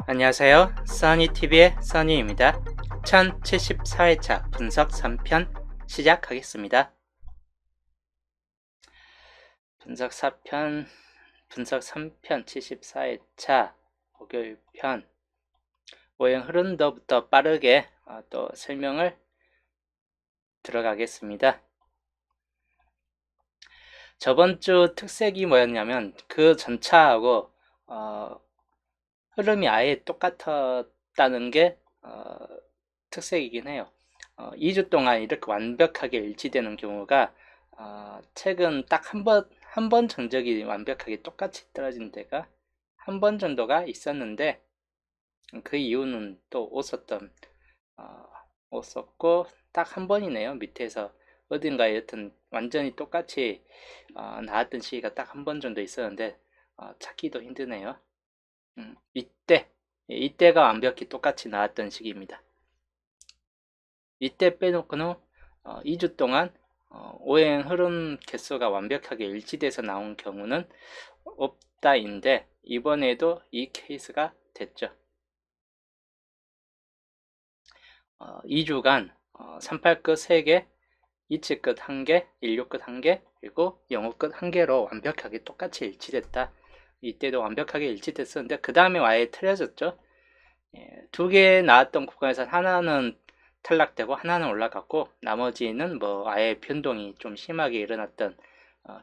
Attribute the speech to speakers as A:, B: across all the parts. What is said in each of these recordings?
A: 안녕하세요. 써니TV의 써니입니다. 1074회차 분석 3편 시작하겠습니다. 분석 3편 74회차 목요일 편 오행 흐름도부터 빠르게 또 설명을 들어가겠습니다. 저번 주 특색이 뭐였냐면 그 전차하고 흐름이 아예 똑같았다는 게 특색이긴 해요. 2주 동안 이렇게 완벽하게 일치되는 경우가 최근 딱 한 번 전적이 완벽하게 똑같이 떨어진 데가 한 번 정도가 있었는데 그 이유는 또 옷었고 딱 한 번이네요. 밑에서 어딘가에 여튼 완전히 똑같이 나왔던 시기가 딱 한 번 정도 있었는데 찾기도 힘드네요. 이때가 완벽히 똑같이 나왔던 시기입니다. 이때 빼놓고는 2주 동안 오행 흐름 개수가 완벽하게 일치돼서 나온 경우는 없다인데 이번에도 이 케이스가 됐죠. 2주간 38끝 3개, 27끝 1개, 16끝 1개, 그리고 05끝 1개로 완벽하게 똑같이 일치됐다. 이때도 완벽하게 일치됐었는데 그 다음에 아예 틀어졌죠. 2개 나왔던 구간에서 하나는 탈락되고 하나는 올라갔고 나머지는 뭐 아예 변동이 좀 심하게 일어났던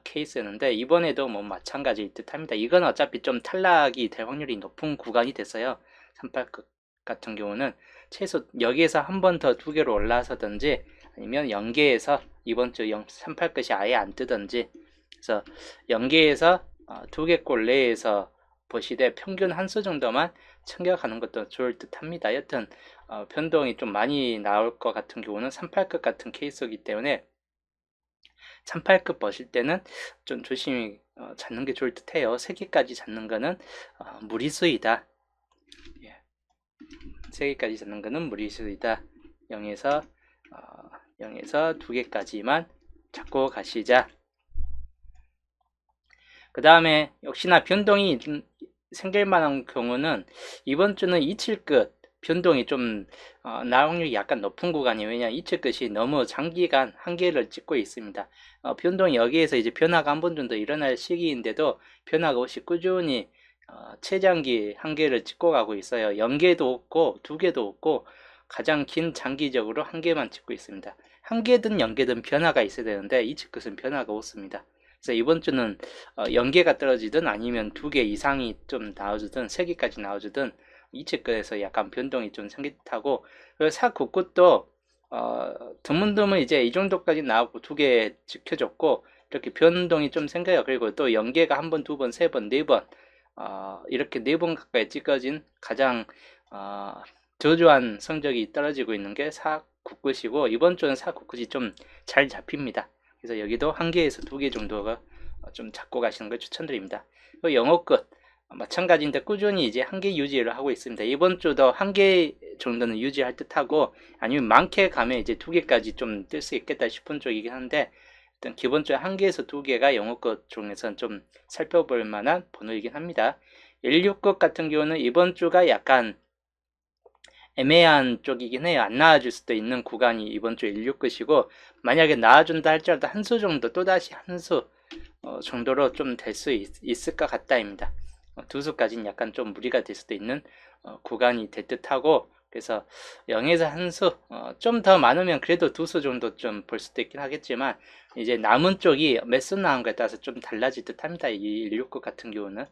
A: 케이스였는데 이번에도 뭐 마찬가지일 듯 합니다. 이건 어차피 좀 탈락이 될 확률이 높은 구간이 됐어요. 38끝 같은 경우는 최소 여기에서 한 번 더 2개로 올라서든지 아니면 연계에서 이번 주 38끝이 아예 안 뜨든지 그래서 연계에서 2개골 내에서 보시되 평균 한 수 정도만 챙겨가는 것도 좋을 듯 합니다. 여튼 변동이 좀 많이 나올 것 같은 경우는 38끝 같은 케이스이기 때문에 38끝 보실 때는 좀 조심히 잡는 게 좋을 듯 해요. 3개까지 잡는 거는 무리수이다. 3개까지 잡는 거는 무리수이다. 0에서 2개까지만 잡고 가시자. 그 다음에 역시나 변동이 좀 생길 만한 경우는 이번 주는 27끝 변동이 좀 나올 확률이 약간 높은 구간이에요. 왜냐하면 27끝이 너무 장기간 한계를 찍고 있습니다. 변동이 여기에서 이제 변화가 한 번 정도 일어날 시기인데도 변화가 없이 꾸준히 최장기 한계를 찍고 가고 있어요. 0개도 없고 2개도 없고 가장 긴 장기적으로 한계만 찍고 있습니다. 한개든 0개든 변화가 있어야 되는데 27끝은 변화가 없습니다. 그래서 이번 주는 0개가 떨어지든 아니면 2개 이상이 좀 나와주든 3개까지 나와주든 이체권에서 약간 변동이 좀 생길 듯하고 그리고 499도 드문드문 이제 이 정도까지 나오고 2개 지켜줬고 이렇게 변동이 좀 생겨요. 그리고 또 0개가 한 번, 두 번, 세 번, 네 번 이렇게 4번 가까이 찍어진 가장 저조한 성적이 떨어지고 있는 게 499이고 이번 주는 499이 좀 잘 잡힙니다. 그래서 여기도 1개에서 2개 정도가 좀 잡고 가시는 걸 추천드립니다. 영어 끝 마찬가지인데 꾸준히 이제 1개 유지를 하고 있습니다. 이번 주도 1개 정도는 유지할 듯하고 아니면 많게 가면 이제 2개까지 좀 뜰 수 있겠다 싶은 쪽이긴 한데 일단 기본적으로 1개에서 2개가 영어 끝 중에서는 좀 살펴볼 만한 번호이긴 합니다. 16끝 같은 경우는 이번 주가 약간 애매한 쪽이긴 해요. 안 나와줄 수도 있는 구간이 이번 주 16끝이고 만약에 나와준다 할지라도 한 수 정도 또다시 한 수 정도로 좀 될 수 있을 것 같다입니다. 2수까지는 약간 좀 무리가 될 수도 있는 구간이 될 듯하고 그래서 0에서 한 수 좀 더 많으면 그래도 2수 정도 좀 볼 수도 있긴 하겠지만 이제 남은 쪽이 몇 수 나온 거에 따라서 좀 달라질 듯 합니다. 이 16끝 같은 경우는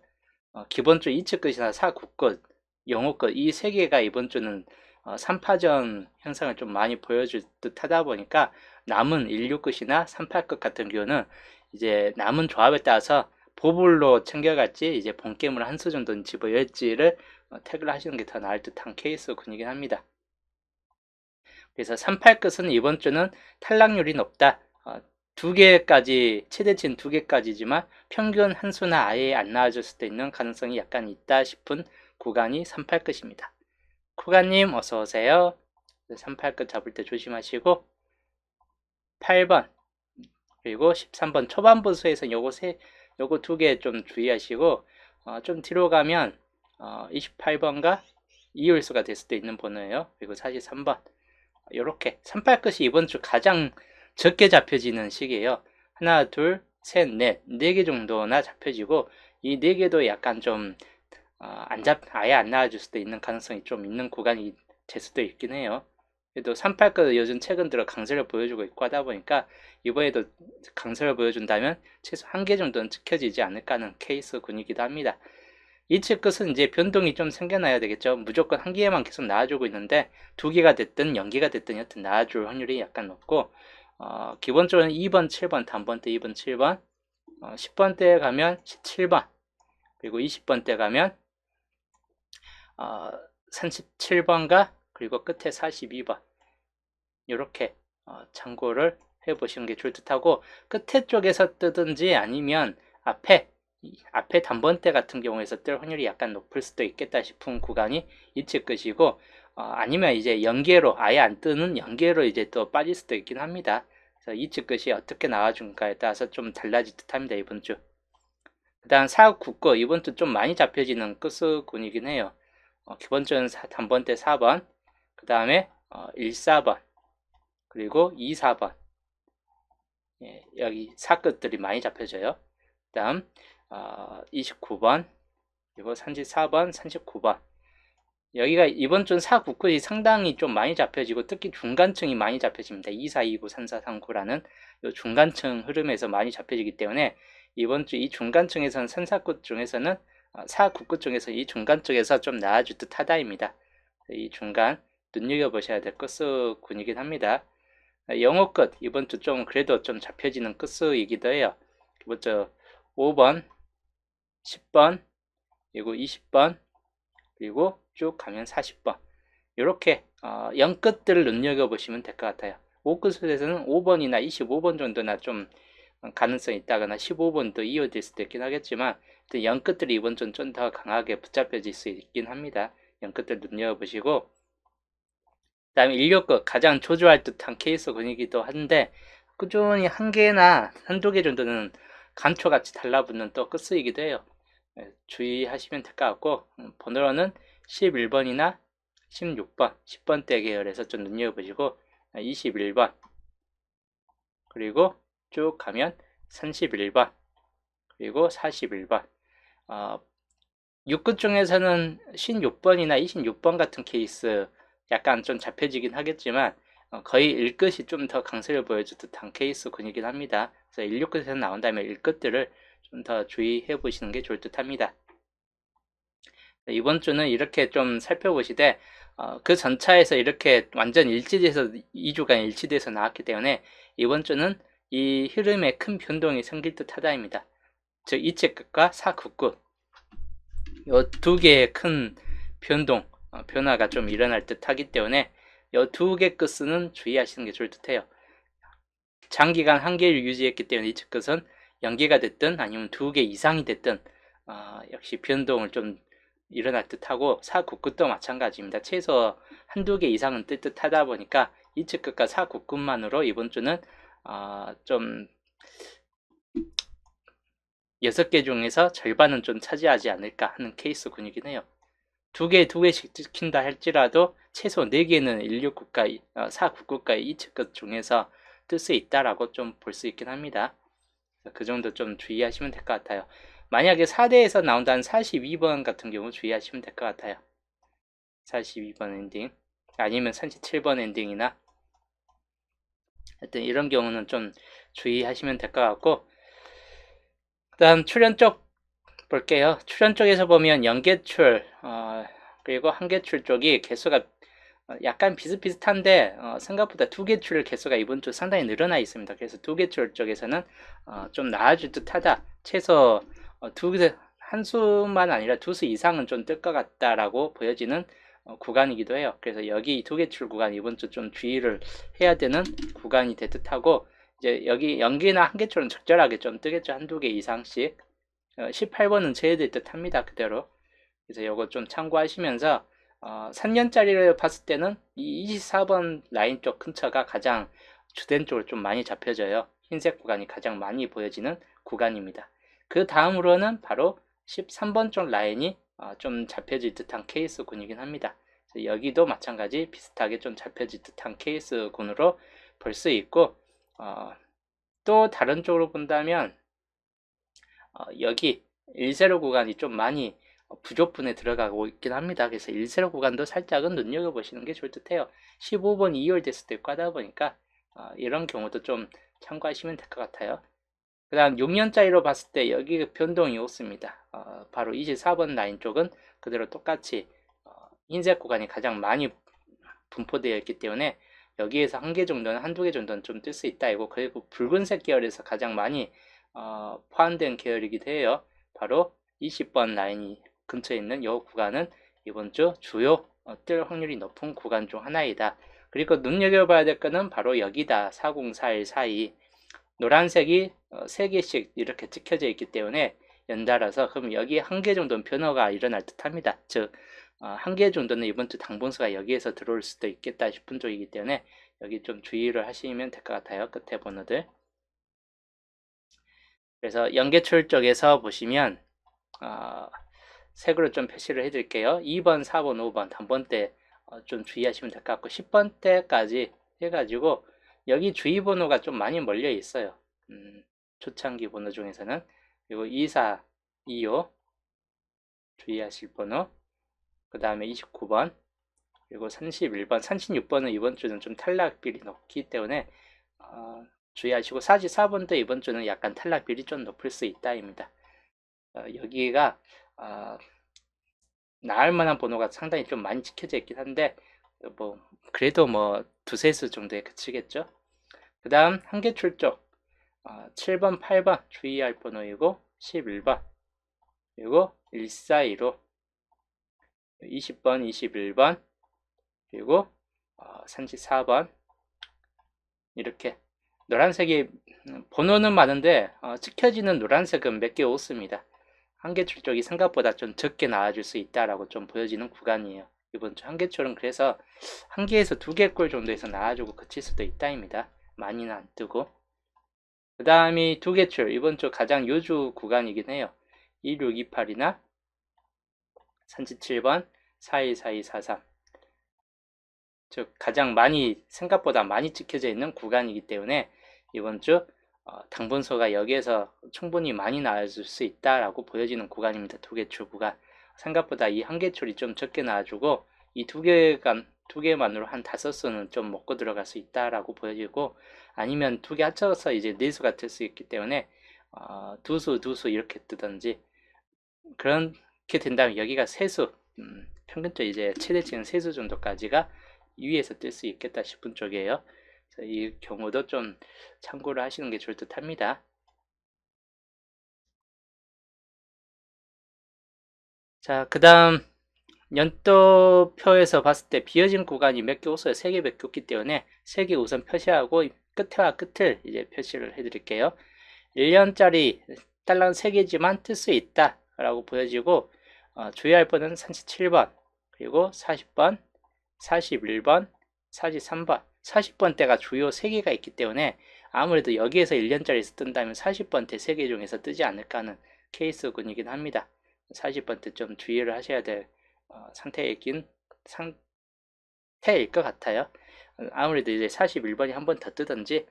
A: 기본적으로 2측끝이나 4구끝 0호끝 이 세 개가 이번 주는 3파전 현상을 좀 많이 보여줄 듯 하다 보니까 남은 16끝이나 38끝 같은 경우는 이제 남은 조합에 따라서 보불로 챙겨갈지 이제 본게임을 한 수 정도는 집어열지를 태그를 하시는 게 더 나을 듯한 케이스군이긴 합니다. 그래서 38끝은 이번 주는 탈락률이 높다. 2개까지 최대치는 2개까지지만 평균 한 수나 아예 안 나와줄 수도 있는 가능성이 약간 있다 싶은 구간이 38끝입니다. 쿠가님 어서오세요. 38끝 잡을 때 조심하시고 8번 그리고 13번 초반부 수에서 요거 2개 좀 주의하시고 좀 뒤로 가면 28번과 2요일수가 될 수도 있는 번호예요. 그리고 43번. 이렇게 38 끝이 이번 주 가장 적게 잡혀지는 시기예요. 하나, 둘, 셋, 넷, 4개 정도나 잡혀지고 이 4개도 약간 좀 아예 안 나와줄 수도 있는 가능성이 좀 있는 구간이 될 수도 있긴 해요. 그래도 38 끝 요즘 최근 들어 강세를 보여주고 있고 하다 보니까 이번에도 강세를 보여준다면 최소 1개 정도는 지켜지지 않을까 하는 케이스 군이기도 합니다. 이치 끝은 이제 변동이 좀 생겨나야 되겠죠. 무조건 1개만 계속 나와주고 있는데 2개가 됐든 0개가 됐든 여튼 나와줄 확률이 약간 높고 기본적으로 2번, 7번, 단번대 2번, 7번 10번대에 가면 17번 그리고 20번대 가면 37번과 그리고 끝에 42번 이렇게 참고를 해보시는 게 좋을 듯하고 끝에 쪽에서 뜨든지 아니면 앞에 단번대 같은 경우에서 뜰 확률이 약간 높을 수도 있겠다 싶은 구간이 이치 끝이고 아니면 이제 연계로 아예 안 뜨는 연계로 이제 또 빠질 수도 있긴 합니다. 그래서 이치 끝이 어떻게 나와준가에 따라서 좀 달라질 듯합니다. 이번 주. 그 다음 4, 9, 거 이번 주 좀 많이 잡혀지는 끝수군이긴 해요. 기본적으로 단번대 4번 그 다음에 1, 4번 그리고 2, 4번 예, 여기 4끝들이 많이 잡혀져요. 그 다음 29번 그리고 34번 39번 여기가 이번 주 4, 9끝이 상당히 좀 많이 잡혀지고 특히 중간층이 많이 잡혀집니다. 2, 4, 2, 9, 3, 4, 3, 9라는 이 중간층 흐름에서 많이 잡혀지기 때문에 이번 주 이 중간층에서는 3, 4끝 중에서는 4, 9끝 중에서 이 중간층에서 좀 나아질 듯 하다입니다. 이 중간 눈여겨보셔야 될 끝수군이긴 합니다. 영어 끝 이번 주 좀 그래도 좀 잡혀지는 끝수이기도 해요. 먼저 5번, 10번, 그리고 20번, 그리고 쭉 가면 40번 이렇게 0끝들을 눈여겨보시면 될 것 같아요. 5끝에서는 5번이나 25번 정도나 좀 가능성이 있다거나 15번도 이어질 수도 있긴 하겠지만 0끝들이 이번 주는 좀 더 강하게 붙잡혀질 수 있긴 합니다. 0끝들 눈여겨보시고 그 다음에 16끝 가장 조조할 듯한 케이스 분위기도 한데 꾸준히 1개나 1~2개 정도는 감초같이 달라붙는 또 끝수이기도 해요. 주의하시면 될 것 같고 번호로는 11번이나 16번, 10번대 계열에서 좀 눈여겨보시고 21번 그리고 쭉 가면 31번 그리고 41번 6끝 중에서는 16번이나 26번 같은 케이스 약간 좀 잡혀지긴 하겠지만 거의 1끝이 좀 더 강세를 보여줄 듯한 케이스 군이긴 합니다. 그래서 16끝에서 나온다면 1끝들을 좀 더 주의해 보시는 게 좋을 듯 합니다. 이번 주는 이렇게 좀 살펴보시되 그 전차에서 이렇게 완전 일치돼서 2주간 일치돼서 나왔기 때문에 이번 주는 이 흐름에 큰 변동이 생길 듯 하다입니다. 즉 이치끝과 4, 9끝 이 2개의 큰 변동 변화가 좀 일어날 듯 하기 때문에 이 2개 끝은 주의하시는 게 좋을 듯 해요. 장기간 1개를 유지했기 때문에 이치 끝은 연계가 됐든 아니면 2개 이상이 됐든 역시 변동을 좀 일어날 듯하고 4, 9끝도 마찬가지입니다. 최소 1~2개 이상은 뜰 듯 하다 보니까 이치 끝과 4, 9끝만으로 이번 주는 좀 6개 중에서 절반은 좀 차지하지 않을까 하는 케이스군이긴 해요. 2개씩 찍힌다 할지라도 최소 4개는 16끝과 4, 9끝과 이치 끝 중에서 뜰 수 있다라고 좀 볼 수 있긴 합니다. 그 정도 좀 주의하시면 될 것 같아요. 만약에 4대에서 나온다는 42번 같은 경우 주의하시면 될 것 같아요. 42번 엔딩 아니면 37번 엔딩이나 하여튼 이런 경우는 좀 주의하시면 될 것 같고 그 다음 출현 쪽 볼게요. 출현 쪽에서 보면 연계출 그리고 한계출 쪽이 개수가 약간 비슷비슷한데 생각보다 2개출 개수가 이번 주 상당히 늘어나 있습니다. 그래서 2개출 쪽에서는 좀 나아질 듯하다. 최소 한 수만 아니라 2수 이상은 좀 뜰 것 같다라고 보여지는 구간이기도 해요. 그래서 여기 2개출 구간 이번 주 좀 주의를 해야 되는 구간이 될 듯하고 이제 여기 연계나 한계출은 적절하게 좀 뜨겠죠. 1~2개 이상씩 18번은 제외될 듯 합니다. 그대로. 그래서 이거 좀 참고하시면서 3년짜리를 봤을 때는 이 24번 라인 쪽 근처가 가장 주된 쪽으로 좀 많이 잡혀져요. 흰색 구간이 가장 많이 보여지는 구간입니다. 그 다음으로는 바로 13번 쪽 라인이 좀 잡혀질 듯한 케이스군이긴 합니다. 여기도 마찬가지 비슷하게 좀 잡혀질 듯한 케이스군으로 볼 수 있고, 또 다른 쪽으로 본다면 여기 1세로 구간이 좀 많이 부족분에 들어가고 있긴 합니다. 그래서 1세로 구간도 살짝은 눈여겨보시는 게 좋을 듯해요. 15번 2월 됐을 때 하다 보니까 이런 경우도 좀 참고하시면 될 것 같아요. 그 다음 6년짜리로 봤을 때 여기 변동이 없습니다. 바로 24번 라인 쪽은 그대로 똑같이 흰색 구간이 가장 많이 분포되어 있기 때문에 여기에서 한 개 정도는 한두 개 정도는 좀 뜰 수 있다 이고, 그리고 붉은색 계열에서 가장 많이 포함된 계열이기도 해요. 바로 20번 라인이 근처에 있는 이 구간은 이번 주 주요 뜰 확률이 높은 구간 중 하나이다. 그리고 눈여겨봐야 될 거는 바로 여기다. 4041 사이 노란색이 3개씩 이렇게 찍혀져 있기 때문에 연달아서, 그럼 여기 한 개 정도는 변화가 일어날 듯 합니다. 즉 한 개 정도는 이번 주 당분수가 여기에서 들어올 수도 있겠다 싶은 쪽이기 때문에 여기 좀 주의를 하시면 될 것 같아요. 끝에 번호들. 그래서 연계출 쪽에서 보시면 색으로 좀 표시를 해드릴게요. 2번, 4번, 5번 단번대 좀 주의하시면 될 것 같고, 10번 때까지 해가지고 여기 주의 번호가 좀 많이 몰려 있어요. 초창기 번호 중에서는. 그리고 24, 25 주의하실 번호, 그 다음에 29번, 그리고 31번, 36번은 이번 주는 좀 탈락비율이 높기 때문에 주의하시고, 44번도 이번 주는 약간 탈락비율이 좀 높을 수 있다입니다. 여기가 나을 만한 번호가 상당히 좀 많이 찍혀져 있긴 한데, 뭐 그래도 뭐 두세 수 정도에 그치겠죠. 그 다음 한계 출쪽 7번, 8번 주의할 번호이고, 11번, 그리고 1415, 20번, 21번, 그리고 34번. 이렇게 노란색이 번호는 많은데 찍혀지는 노란색은 몇 개 없습니다. 한계출쪽이 생각보다 좀 적게 나와줄 수 있다라고 좀 보여지는 구간이에요. 이번 주 한계출은 그래서 한 개에서 두 개 꼴 정도에서 나와주고 그칠 수도 있다입니다. 많이는 안 뜨고. 그 다음이 두 개출, 이번 주 가장 요주 구간이긴 해요. 1628이나 37번 414243, 즉 가장 많이 생각보다 많이 찍혀져 있는 구간이기 때문에 이번 주 당분소가 여기에서 충분히 많이 나와줄 수 있다라고 보여지는 구간입니다. 두 개출 구간. 생각보다 이 한 개출이 좀 적게 나와주고, 이 두 개만으로 한 5수는 좀 먹고 들어갈 수 있다라고 보여지고, 아니면 두 개 합쳐서 이제 4수가 될 수 있기 때문에 두 수 이렇게 뜨든지, 그렇게 된다면 여기가 3수, 평균적으로 이제 최대치는 3수 정도까지가 위에서 뜰 수 있겠다 싶은 쪽이에요. 그래서 이 경우도 좀 참고를 하시는 게 좋을 듯 합니다. 자, 그 다음 연도표에서 봤을 때 비어진 구간이 몇 개 없어요. 3개밖에 없기 때문에 3개 우선 표시하고 끝에와 끝을 이제 표시를 해드릴게요. 1년짜리 딸랑 3개지만 뜰 수 있다 라고 보여지고, 주의할 번은 37번, 그리고 40번, 41번, 43번, 40번대가 주요 3개가 있기 때문에 아무래도 여기에서 1년짜리에서 뜬다면 40번대 3개 중에서 뜨지 않을까 하는 케이스군이긴 합니다. 40번대 좀 주의를 하셔야 될 상태일 것 같아요. 아무래도 이제 41번이 한 번 더 뜨든지,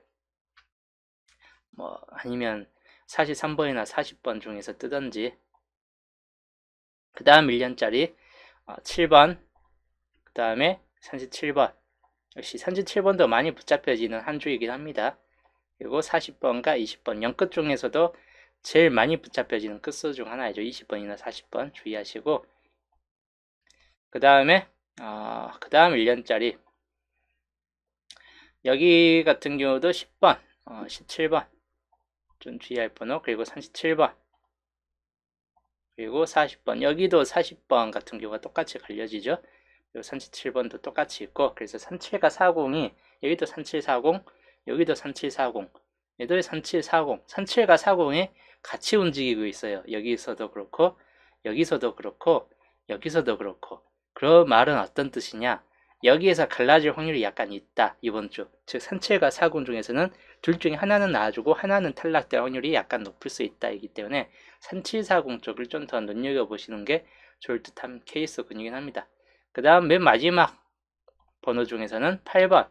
A: 뭐 아니면 43번이나 40번 중에서 뜨든지. 그 다음 1년짜리 7번, 그 다음에 37번, 역시 37번도 많이 붙잡혀지는 한 주이긴 합니다. 그리고 40번과 20번, 연끝 중에서도 제일 많이 붙잡혀지는 끝수 중 하나이죠. 20번이나 40번 주의하시고, 그 다음에 그 다음 1년짜리 여기 같은 경우도 10번, 17번 좀 주의할 번호, 그리고 37번, 그리고 40번, 여기도 40번 같은 경우가 똑같이 걸려지죠. 그리고 37번도 똑같이 있고, 그래서 37과 40이 여기도 3740, 여기도 3740, 얘도 3740, 37과 40이 같이 움직이고 있어요. 여기서도 그렇고, 여기서도 그렇고, 여기서도 그렇고. 그 말은 어떤 뜻이냐? 여기에서 갈라질 확률이 약간 있다, 이번 주. 즉 37과 40 중에서는 둘 중에 하나는 나와주고 하나는 탈락될 확률이 약간 높을 수 있다이기 때문에 3740 쪽을 좀 더 눈여겨보시는 게 좋을 듯한 케이스군이긴 합니다. 그 다음 맨 마지막 번호 중에서는 8번,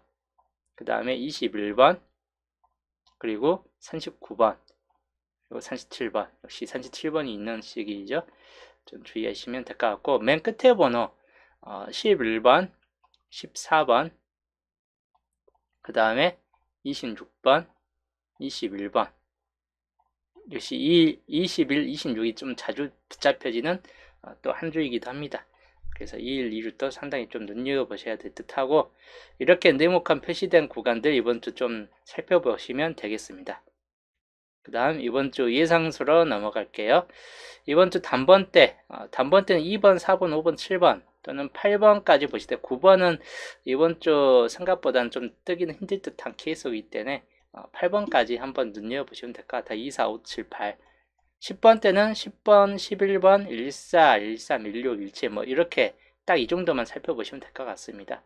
A: 그 다음에 21번, 그리고 39번, 그리고 37번, 역시 37번이 있는 시기이죠. 좀 주의하시면 될 것 같고, 맨 끝에 번호 11번, 14번, 그 다음에 26번, 21번, 역시 21, 26이 좀 자주 붙잡혀지는 또 한 주이기도 합니다. 그래서 2일, 2주도 상당히 좀 눈여겨보셔야 될 듯하고, 이렇게 네모칸 표시된 구간들 이번 주 좀 살펴보시면 되겠습니다. 그 다음 이번 주 예상수로 넘어갈게요. 이번 주 단번대, 단번대는 2번, 4번, 5번, 7번 또는 8번까지 보실 때 9번은 이번 주 생각보다는 좀 뜨기는 힘들 듯한 케이스이기 때문에 8번까지 한번 눈여겨보시면 될 것 같아요. 2, 4, 5, 7, 8 10번 때는 10번, 11번, 14, 13, 16, 17 뭐 이렇게 딱 이 정도만 살펴보시면 될 것 같습니다.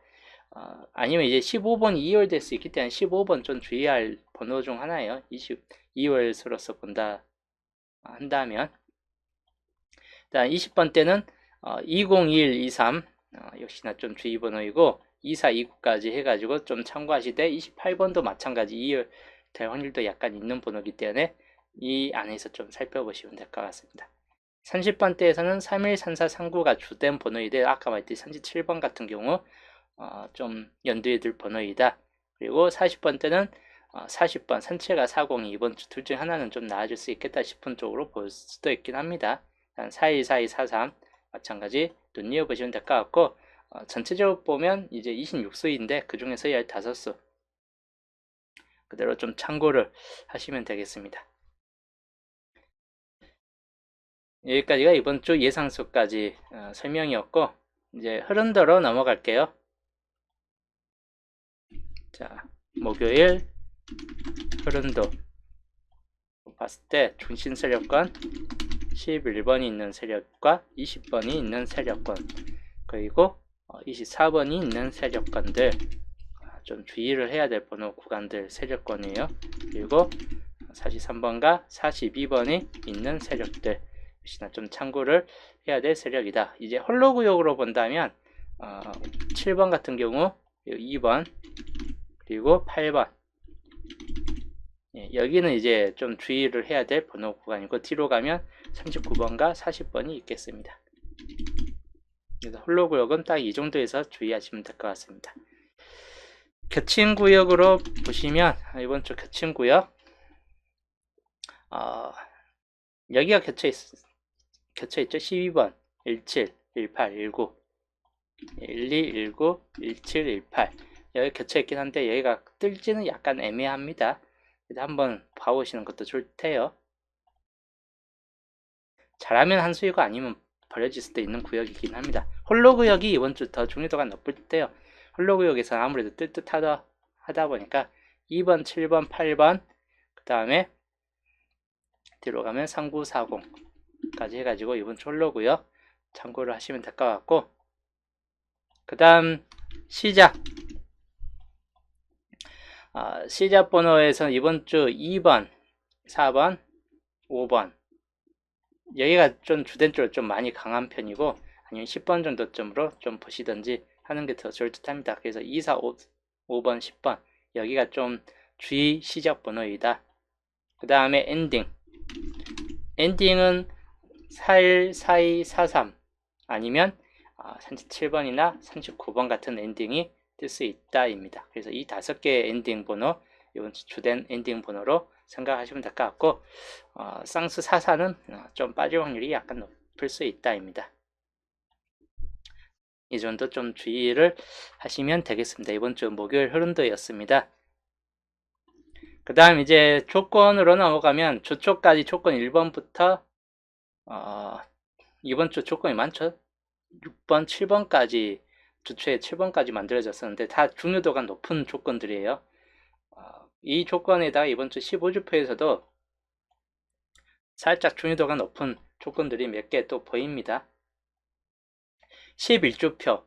A: 아니면 이제 15번 2월 될 수 있기 때문에 15번 좀 주의할 번호 중 하나예요. 2월 수로서 본다 한다면, 일단 20번 때는 2021, 23 역시나 좀 주의 번호이고 24, 29까지 해가지고 좀 참고하시되 28번도 마찬가지 2월 될 확률도 약간 있는 번호이기 때문에 이 안에서 좀 살펴보시면 될 것 같습니다. 30번 대에서는 31, 34, 39가 주된 번호이되 아까 말했듯이 37번 같은 경우 좀 연두에 둘 번호이다. 그리고 40번 때는 40번 산채가 40이 이번 주 둘 중 하나는 좀 나아질 수 있겠다 싶은 쪽으로 볼 수도 있긴 합니다. 41, 42, 43 마찬가지 눈여겨보시면 될 것 같고 전체적으로 보면 이제 26수인데 그 중에서 15수 그대로 좀 참고를 하시면 되겠습니다. 여기까지가 이번 주 예상수까지 설명이었고 이제 흐름대로 넘어갈게요. 자, 목요일 흐름도 봤을 때 중심 세력권 11번이 있는 세력과 20번이 있는 세력권 그리고 24번이 있는 세력권들 좀 주의를 해야 될 번호 구간들 세력권이에요. 그리고 43번과 42번이 있는 세력들 역시나 좀 참고를 해야 될 세력이다. 이제 홀로 구역으로 본다면 7번 같은 경우 2번 그리고 8번 여기는 이제 좀 주의를 해야 될 번호 구간이고 뒤로 가면 39번과 40번이 있겠습니다. 그래서 홀로 구역은 딱 이 정도에서 주의하시면 될 것 같습니다. 겹친 구역으로 보시면 이번 주 겹친 구역 여기가 겹쳐있죠. 12번 17, 18, 19 12, 19, 17, 18 여기 겹쳐있긴 한데 여기가 뜰지는 약간 애매합니다. 한번 봐보시는 것도 좋대요. 잘하면 한 수이고 아니면 버려질 수도 있는 구역이긴 합니다. 홀로 구역이 이번 주 더 중요도가 높을 때요. 홀로 구역에서는 아무래도 뜰듯하다 하다 보니까 2번, 7번, 8번 그 다음에 뒤로 가면 3940까지 해가지고 이번 주 홀로 구역 참고를 하시면 될 것 같고 그 다음 시작 시작 번호에서는 이번 주 2번, 4번, 5번 여기가 좀 주된적으로 좀 많이 강한 편이고 아니면 10번 정도점으로 좀 보시든지 하는 게 더 좋을 듯 합니다. 그래서 2, 4, 5번, 10번 여기가 좀 주의 시작 번호이다. 그 다음에 엔딩은 41, 42, 43 아니면 37번이나 39번 같은 엔딩이 뜰 수 있다입니다. 그래서 이 5개의 엔딩 번호 이번 주 주된 엔딩 번호로 생각하시면 될 것 같고 쌍수 44는 좀 빠질 확률이 약간 높을 수 있다입니다. 이 정도 좀 주의를 하시면 되겠습니다. 이번 주 목요일 흐름도였습니다. 그 다음 이제 조건으로 넘어가면 주초까지 조건 1번부터 이번 주 조건이 많죠. 6번, 7번까지 주초에 7번까지 만들어졌었는데 다 중요도가 높은 조건들이에요. 이 조건에다가 이번 주 15주표에서도 살짝 중요도가 높은 조건들이 몇 개 또 보입니다. 11주표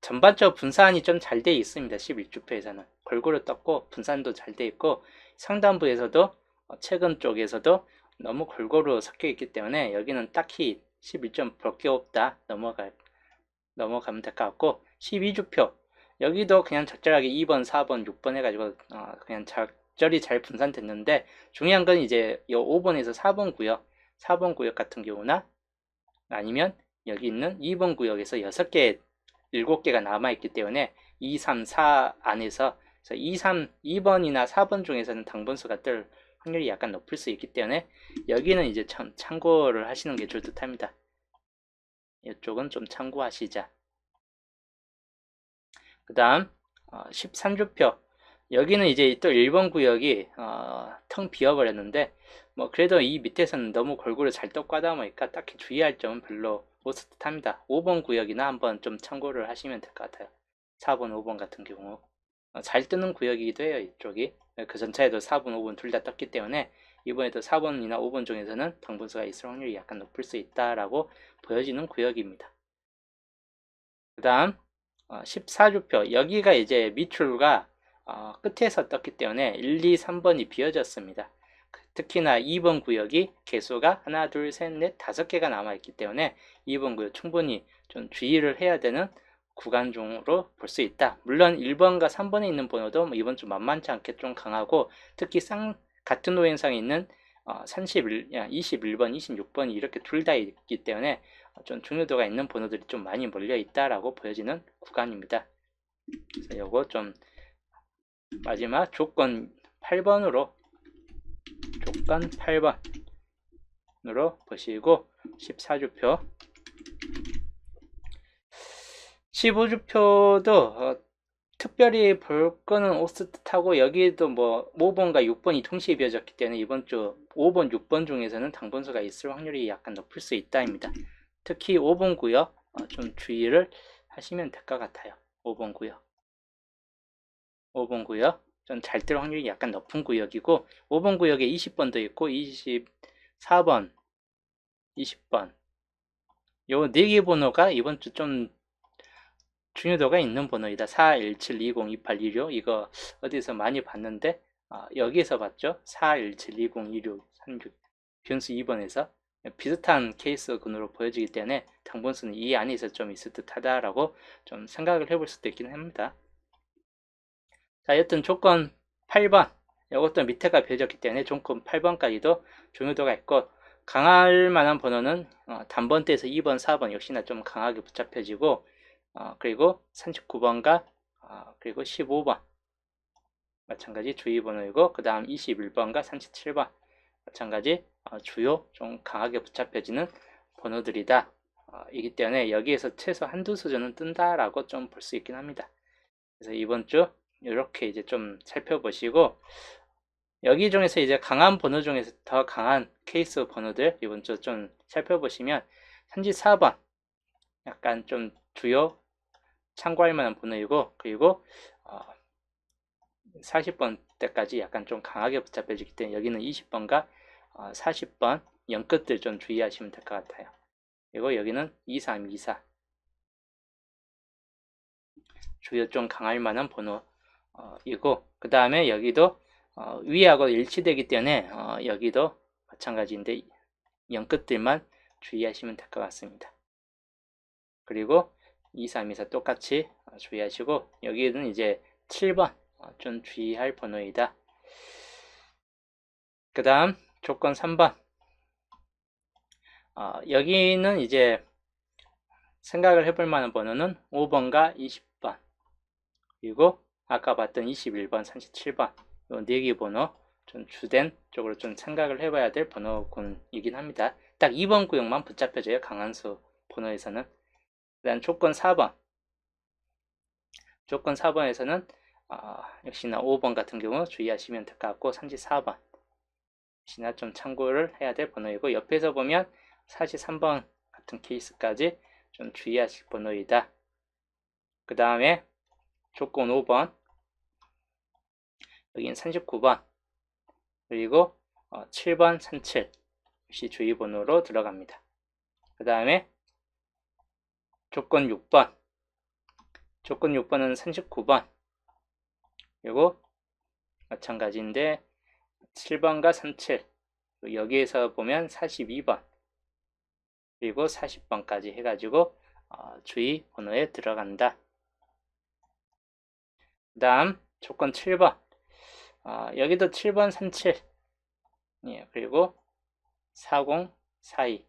A: 전반적 분산이 좀 잘 돼 있습니다. 11주표에서는 골고루 떴고 분산도 잘 돼 있고 상단부에서도 최근 쪽에서도 너무 골고루 섞여 있기 때문에 여기는 딱히 11점 볼 게 없다. 넘어가면 될 것 같고 12주표 여기도 그냥 적절하게 2번, 4번, 6번 해가지고 그냥 적절히 잘 분산됐는데 중요한 건 이제 이 5번에서 4번 구역 4번 구역 같은 경우나 아니면 여기 있는 2번 구역에서 6개 7개가 남아있기 때문에 2, 3, 4 안에서 2, 3, 2번이나 4번 중에서는 당분수가 뜰 확률이 약간 높을 수 있기 때문에 여기는 이제 참고를 하시는 게 좋을 듯 합니다. 이쪽은 좀 참고하시자. 그 다음 13주표 여기는 이제 또 1번 구역이 텅 비어버렸는데 뭐 그래도 이 밑에서는 너무 골고루 잘 떡과다 보니까 딱히 주의할 점은 별로 없을 듯 합니다. 5번 구역이나 한번 좀 참고를 하시면 될 것 같아요. 4번, 5번 같은 경우 잘 뜨는 구역이기도 해요. 이쪽이 그 전차에도 4번, 5번 둘 다 떴기 때문에 이번에도 4번이나 5번 중에서는 당분수가 있을 확률이 약간 높을 수 있다라고 보여지는 구역입니다. 그 다음 14주표 여기가 이제 밑줄과 끝에서 떴기 때문에 1, 2, 3번이 비어졌습니다. 특히나 2번 구역이 개수가 하나, 둘, 셋, 넷, 5개가 남아있기 때문에 2번 구역 충분히 좀 주의를 해야 되는 구간 중으로 볼 수 있다. 물론 1번과 3번에 있는 번호도 이번 주 만만치 않게 좀 강하고 특히 같은 오행상에 있는 21번, 26번이 이렇게 둘 다 있기 때문에 좀 중요도가 있는 번호들이 좀 많이 몰려 있다라고 보여지는 구간입니다. 그래서 요거 좀 마지막 조건 8번으로 보시고 14주표 15주표도 특별히 볼 거는 없을 듯하고 여기에도 뭐 5번과 6번이 동시에 비어졌기 때문에 이번 주 5번, 6번 중에서는 당분수가 있을 확률이 약간 높을 수 있다입니다. 특히 5번 구역 좀 주의를 하시면 될 것 같아요. 5번 구역 좀 잘 뜰 확률이 약간 높은 구역이고 5번 구역에 20번도 있고 24번, 20번 요 4개 번호가 이번 주 좀 중요도가 있는 번호이다. 4, 1, 7, 20, 28, 26 이거 어디서 많이 봤는데 여기에서 봤죠. 4, 1, 7, 20, 26, 36 변수 2번에서 비슷한 케이스군으로 보여지기 때문에 당분수는 이 안에서 좀 있을 듯 하다라고 좀 생각을 해볼 수도 있긴 합니다. 자, 여튼 조건 8번 이것도 밑에가 비어졌기 때문에 조건 8번까지도 중요도가 있고 강할 만한 번호는 단번대에서 2번, 4번 역시나 좀 강하게 붙잡혀지고 그리고 39번과 그리고 15번 마찬가지 주의 번호이고 그 다음 21번과 37번 마찬가지 주요 좀 강하게 붙잡혀지는 번호들이다. 이기 때문에 여기에서 최소 한두 수준은 뜬다라고 좀 볼 수 있긴 합니다. 그래서 이번 주 이렇게 이제 좀 살펴보시고 여기 중에서 이제 강한 번호 중에서 더 강한 케이스 번호들 이번 주 좀 살펴보시면 34번 약간 좀 주요 참고할 만한 번호이고 그리고 40번 때까지 약간 좀 강하게 붙잡혀지기 때문에 여기는 20번과 40번 연끝들 좀 주의하시면 될 것 같아요. 그리고 여기는 23, 24 주요 좀 강할 만한 번호이고 그 다음에 여기도 위하고 일치되기 때문에 여기도 마찬가지인데 연끝들만 주의하시면 될 것 같습니다. 그리고 2, 3, 2, 4 똑같이 주의하시고 여기는 이제 7번 좀 주의할 번호이다. 그 다음 조건 3번 여기는 이제 생각을 해볼 만한 번호는 5번과 20번 그리고 아까 봤던 21번, 37번 이 4개 번호 좀 주된 쪽으로 좀 생각을 해봐야 될 번호군이긴 합니다. 딱 2번 구역만 붙잡혀져요. 강한수 번호에서는. 그 다음 조건 4번 조건 4번에서는 역시나 5번 같은 경우 주의하시면 될 것 같고 34번 역시나 좀 참고를 해야 될 번호이고 옆에서 보면 43번 같은 케이스까지 좀 주의하실 번호이다. 그 다음에 조건 5번 여기는 39번 그리고 7번 37 역시 주의 번호로 들어갑니다. 그 다음에 조건 6번 조건 6번은 39번. 그리고 마찬가지인데 7번과 37. 여기에서 보면 42번. 그리고 40번까지 해가지고 주의 번호에 들어간다. 그 다음 조건 7번. 여기도 7번 37. 예, 그리고 4042.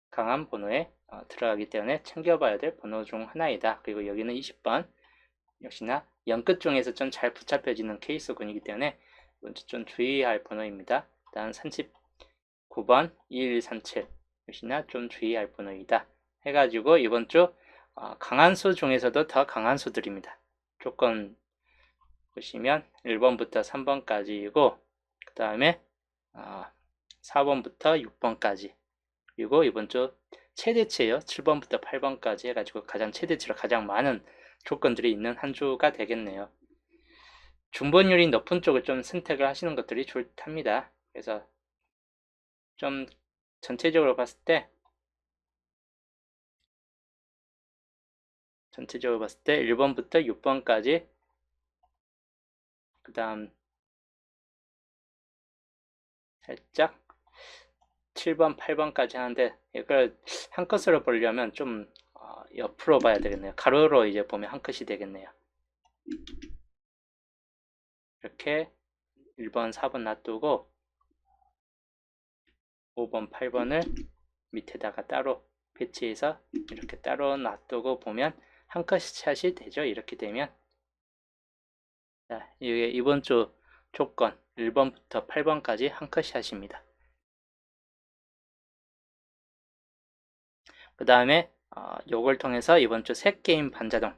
A: 강한 번호에 들어가기 때문에 챙겨봐야 될 번호 중 하나이다. 그리고 여기는 20번. 역시나 0끝 중에서 좀 잘 붙잡혀지는 케이스군이기 때문에 좀 주의할 번호입니다. 다음 39번 2137. 역시나 좀 주의할 번호이다. 해가지고 이번 주 강한 수 중에서도 더 강한 수들입니다. 조건 보시면 1번부터 3번까지이고 그 다음에 4번부터 6번까지 그리고 이번 주 최대치예요. 7번부터 8번까지 해가지고 가장 최대치로 가장 많은 조건들이 있는 한 주가 되겠네요. 중번율이 높은 쪽을 좀 선택을 하시는 것들이 좋답니다. 그래서 좀 전체적으로 봤을 때 1번부터 6번까지 그 다음 살짝 7번, 8번까지 하는데 이걸 한 컷으로 보려면 좀 옆으로 봐야 되겠네요. 가로로 이제 보면 한 컷이 되겠네요. 이렇게 1번, 4번 놔두고 5번, 8번을 밑에다가 따로 배치해서 이렇게 따로 놔두고 보면 한 컷샷이 되죠. 이렇게 되면 자, 이게 이번 주 조건 1번부터 8번까지 한 컷샷입니다. 그 다음에 요걸 통해서 이번 주 셋게임 반자동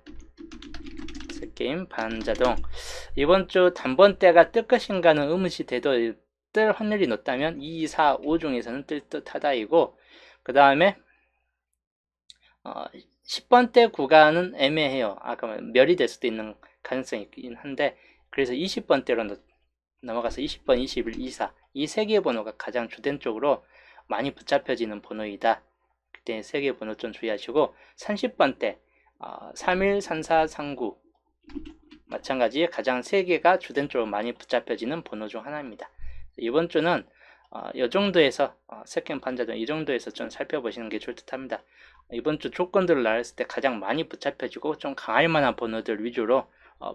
A: 이번 주 단번대가 뜰 것인가는 의문시 돼도 뜰 확률이 높다면 2, 4, 5 중에서는 뜰 듯하다이고 그 다음에 10번대 구간은 애매해요. 아까 멸이 될 수도 있는 가능성이 있긴 한데 그래서 20번대로 넘어가서 20번, 21, 24 이 세 개의 번호가 가장 주된 쪽으로 많이 붙잡혀지는 번호이다. 그때 세 개의 번호 좀 주의하시고 30번대 31, 34, 39 마찬가지 가장 세 개가 주된 쪽으로 많이 붙잡혀지는 번호 중 하나입니다. 이번 주는 이 정도에서 세컨 반자동 이 정도에서 좀 살펴보시는 게 좋을 듯 합니다. 이번 주 조건들을 나눴을 때 가장 많이 붙잡혀지고 좀 강할 만한 번호들 위주로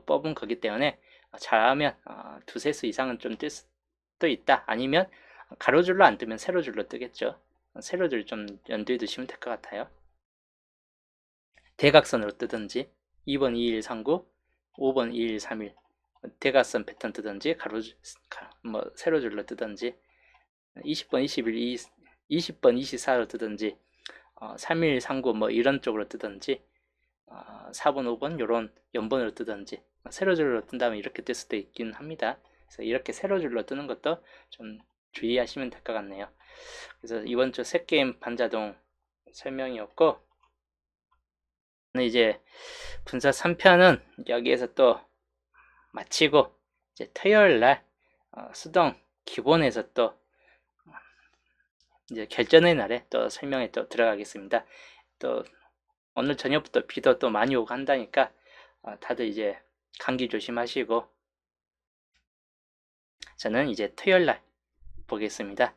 A: 뽑은 거기 때문에 잘하면 두세 수 이상은 좀 뜰 수도 있다. 아니면 가로줄로 안 뜨면 세로줄로 뜨겠죠. 세로줄 좀 염두에 두시면 될 것 같아요. 대각선으로 뜨든지 2번 2139 5번 2131 대각선 패턴 뜨든지 세로줄로 뜨든지 20번 21 20번 24로 뜨든지 3139 이런 쪽으로 뜨든지 4번 5번 이런 연번으로 뜨든지 세로줄로 뜬다면 이렇게 뜰 수도 있긴 합니다. 그래서 이렇게 세로줄로 뜨는 것도 좀 주의하시면 될 것 같네요. 그래서 이번 주 셋게임 반자동 설명이었고 이제 분사 3편은 여기에서 또 마치고 이제 토요일날 수동 기본에서 또 이제 결전의 날에 또 설명에 또 들어가겠습니다. 또 오늘 저녁부터 비도 또 많이 오고 한다니까 다들 이제 감기 조심하시고 저는 이제 토요일날 보겠습니다.